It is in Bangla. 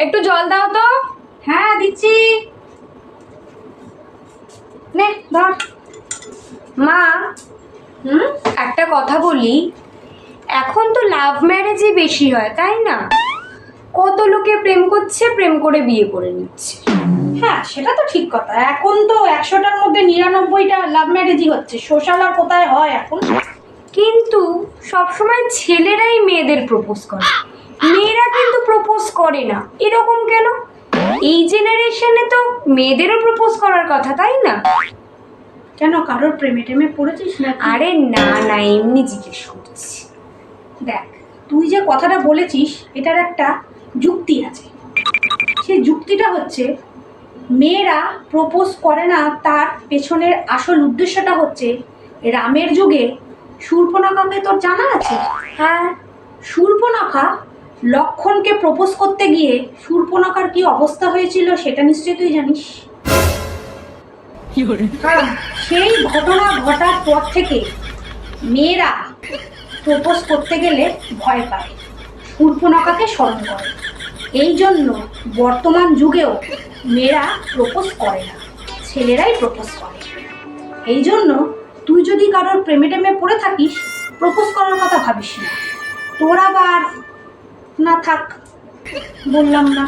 একটু জল দাও তো। হ্যাঁ দিচ্ছি, নে ধর। মা, একটা কথা বলি, এখন তো লাভ ম্যারেজই বেশি হয় তাই না? কত লোকে প্রেম করছে, প্রেম করে বিয়ে করে নিচ্ছে। হ্যাঁ সেটা তো ঠিক কথা, এখন তো 100টার মধ্যে 99টা লাভ ম্যারেজই হচ্ছে, সোশ্যাল আর কোথায় হয় এখন। কিন্তু সবসময় ছেলেরাই মেয়েদের প্রপোজ করে, মেয়েরা কিন্তু প্রপোজ করে না, এরকম কেন? এই জেনারেশনে তো মেয়েদেরও প্রপোজ করার কথা তাই না? কেন, কারোর প্রেমে টেমে পড়েছিস না? আরে না না, এমনি জিজ্ঞেস করছি। দেখ, তুই যে কথাটা বলেছিস এটার একটা যুক্তি আছে। সেই যুক্তিটা হচ্ছে, মেয়েরা প্রপোজ করে না তার পেছনের আসল উদ্দেশ্যটা হচ্ছে, রামের যুগে শূর্পণখাকে তোর জানা আছে? হ্যাঁ। শূর্পণখা লক্ষ্মণকে প্রপোজ করতে গিয়ে শূর্পণখার কি অবস্থা হয়েছিল সেটা নিশ্চয়ই তুই জানিস। কারণ সেই ঘটনা ঘটার পর থেকে মেয়েরা প্রপোজ করতে গেলে ভয় পায়, শূর্পণখাকে স্মরণ করে। এই জন্য বর্তমান যুগেও মেয়েরা প্রপোজ করে না, ছেলেরাই প্রপোজ করে। এই জন্য তুই যদি কারোর প্রেমে টেমে পড়ে থাকিস, প্রপোজ করার কথা ভাবিস না। তোর আবার না থাক, বললাম না।